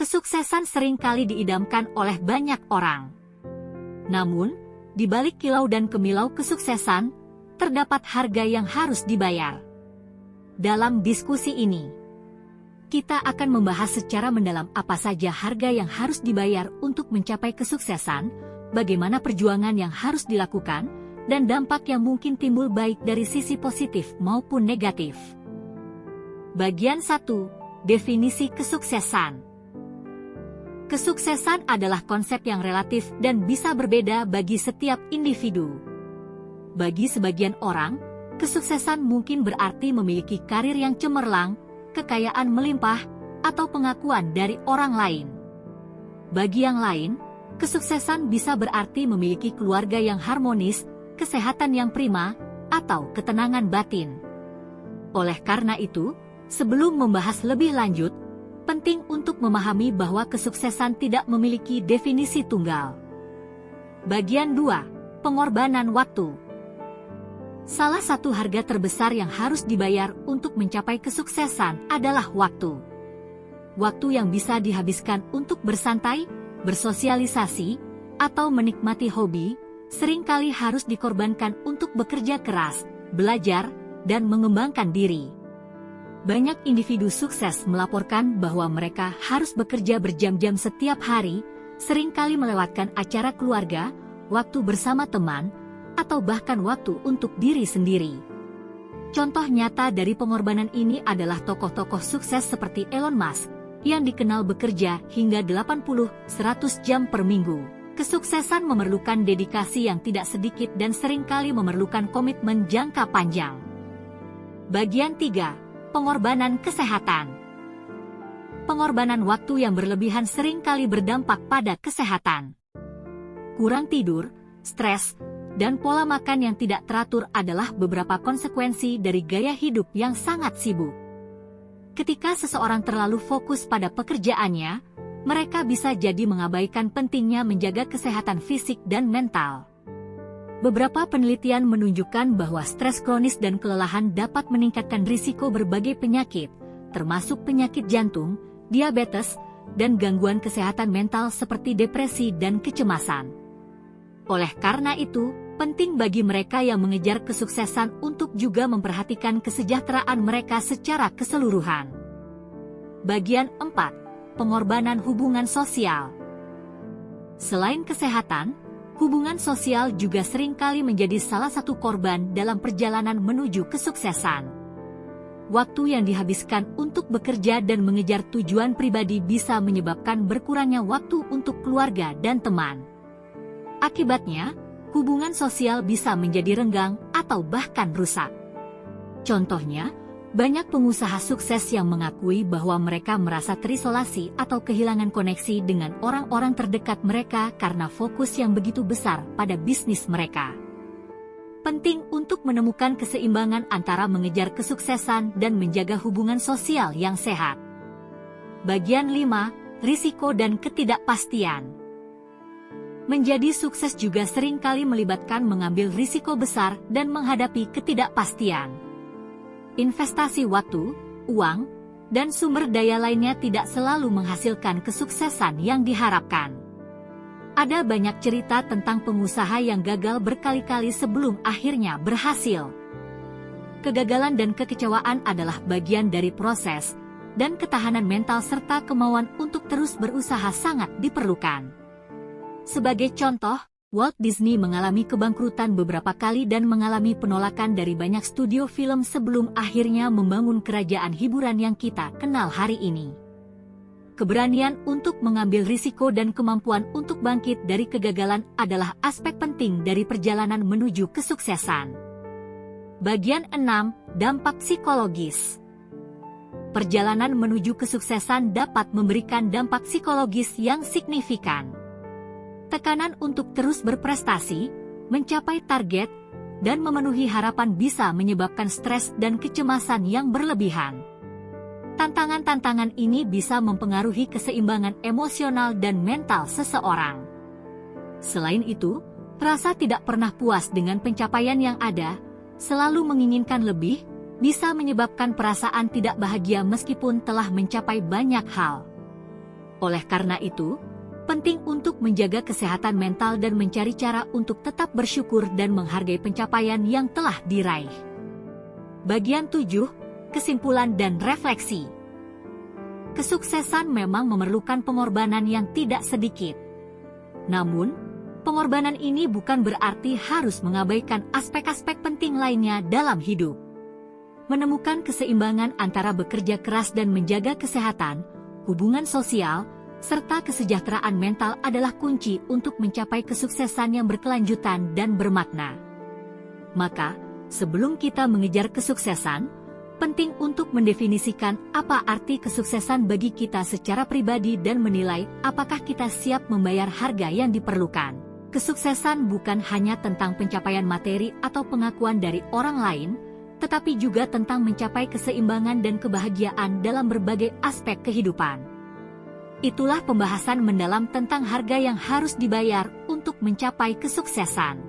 Kesuksesan seringkali diidamkan oleh banyak orang. Namun, di balik kilau dan kemilau kesuksesan, terdapat harga yang harus dibayar. Dalam diskusi ini, kita akan membahas secara mendalam apa saja harga yang harus dibayar untuk mencapai kesuksesan, bagaimana perjuangan yang harus dilakukan, dan dampak yang mungkin timbul baik dari sisi positif maupun negatif. Bagian 1. Definisi kesuksesan. Kesuksesan adalah konsep yang relatif dan bisa berbeda bagi setiap individu. Bagi sebagian orang, kesuksesan mungkin berarti memiliki karir yang cemerlang, kekayaan melimpah, atau pengakuan dari orang lain. Bagi yang lain, kesuksesan bisa berarti memiliki keluarga yang harmonis, kesehatan yang prima, atau ketenangan batin. Oleh karena itu, sebelum membahas lebih lanjut, penting untuk memahami bahwa kesuksesan tidak memiliki definisi tunggal. Bagian 2. Pengorbanan waktu. Salah satu harga terbesar yang harus dibayar untuk mencapai kesuksesan adalah waktu. Waktu yang bisa dihabiskan untuk bersantai, bersosialisasi, atau menikmati hobi, seringkali harus dikorbankan untuk bekerja keras, belajar, dan mengembangkan diri. Banyak individu sukses melaporkan bahwa mereka harus bekerja berjam-jam setiap hari, seringkali melewatkan acara keluarga, waktu bersama teman, atau bahkan waktu untuk diri sendiri. Contoh nyata dari pengorbanan ini adalah tokoh-tokoh sukses seperti Elon Musk, yang dikenal bekerja hingga 80-100 jam per minggu. Kesuksesan memerlukan dedikasi yang tidak sedikit dan seringkali memerlukan komitmen jangka panjang. Bagian 3. Pengorbanan kesehatan. Pengorbanan waktu yang berlebihan seringkali berdampak pada kesehatan. Kurang tidur, stres, dan pola makan yang tidak teratur adalah beberapa konsekuensi dari gaya hidup yang sangat sibuk. Ketika seseorang terlalu fokus pada pekerjaannya, mereka bisa jadi mengabaikan pentingnya menjaga kesehatan fisik dan mental. Beberapa penelitian menunjukkan bahwa stres kronis dan kelelahan dapat meningkatkan risiko berbagai penyakit, termasuk penyakit jantung, diabetes, dan gangguan kesehatan mental seperti depresi dan kecemasan. Oleh karena itu, penting bagi mereka yang mengejar kesuksesan untuk juga memperhatikan kesejahteraan mereka secara keseluruhan. Bagian 4. Pengorbanan hubungan sosial. Selain kesehatan, hubungan sosial juga seringkali menjadi salah satu korban dalam perjalanan menuju kesuksesan. Waktu yang dihabiskan untuk bekerja dan mengejar tujuan pribadi bisa menyebabkan berkurangnya waktu untuk keluarga dan teman. Akibatnya, hubungan sosial bisa menjadi renggang atau bahkan rusak. Contohnya, banyak pengusaha sukses yang mengakui bahwa mereka merasa terisolasi atau kehilangan koneksi dengan orang-orang terdekat mereka karena fokus yang begitu besar pada bisnis mereka. Penting untuk menemukan keseimbangan antara mengejar kesuksesan dan menjaga hubungan sosial yang sehat. Bagian 5. Risiko dan ketidakpastian. Menjadi sukses juga seringkali melibatkan mengambil risiko besar dan menghadapi ketidakpastian. Investasi waktu, uang, dan sumber daya lainnya tidak selalu menghasilkan kesuksesan yang diharapkan. Ada banyak cerita tentang pengusaha yang gagal berkali-kali sebelum akhirnya berhasil. Kegagalan dan kekecewaan adalah bagian dari proses, dan ketahanan mental serta kemauan untuk terus berusaha sangat diperlukan. Sebagai contoh, Walt Disney mengalami kebangkrutan beberapa kali dan mengalami penolakan dari banyak studio film sebelum akhirnya membangun kerajaan hiburan yang kita kenal hari ini. Keberanian untuk mengambil risiko dan kemampuan untuk bangkit dari kegagalan adalah aspek penting dari perjalanan menuju kesuksesan. Bagian 6. Dampak psikologis. Perjalanan menuju kesuksesan dapat memberikan dampak psikologis yang signifikan. Tekanan untuk terus berprestasi, mencapai target, dan memenuhi harapan bisa menyebabkan stres dan kecemasan yang berlebihan. Tantangan-tantangan ini bisa mempengaruhi keseimbangan emosional dan mental seseorang. Selain itu, rasa tidak pernah puas dengan pencapaian yang ada, selalu menginginkan lebih, bisa menyebabkan perasaan tidak bahagia meskipun telah mencapai banyak hal. Oleh karena itu, penting untuk menjaga kesehatan mental dan mencari cara untuk tetap bersyukur dan menghargai pencapaian yang telah diraih. Bagian 7, kesimpulan dan refleksi. Kesuksesan memang memerlukan pengorbanan yang tidak sedikit. Namun, pengorbanan ini bukan berarti harus mengabaikan aspek-aspek penting lainnya dalam hidup. Menemukan keseimbangan antara bekerja keras dan menjaga kesehatan, hubungan sosial, serta kesejahteraan mental adalah kunci untuk mencapai kesuksesan yang berkelanjutan dan bermakna. Maka, sebelum kita mengejar kesuksesan, penting untuk mendefinisikan apa arti kesuksesan bagi kita secara pribadi dan menilai apakah kita siap membayar harga yang diperlukan. Kesuksesan bukan hanya tentang pencapaian materi atau pengakuan dari orang lain, tetapi juga tentang mencapai keseimbangan dan kebahagiaan dalam berbagai aspek kehidupan. Itulah pembahasan mendalam tentang harga yang harus dibayar untuk mencapai kesuksesan.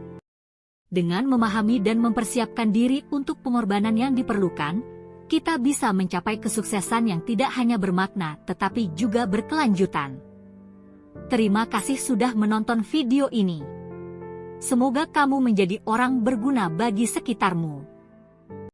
Dengan memahami dan mempersiapkan diri untuk pengorbanan yang diperlukan, kita bisa mencapai kesuksesan yang tidak hanya bermakna tetapi juga berkelanjutan. Terima kasih sudah menonton video ini. Semoga kamu menjadi orang berguna bagi sekitarmu.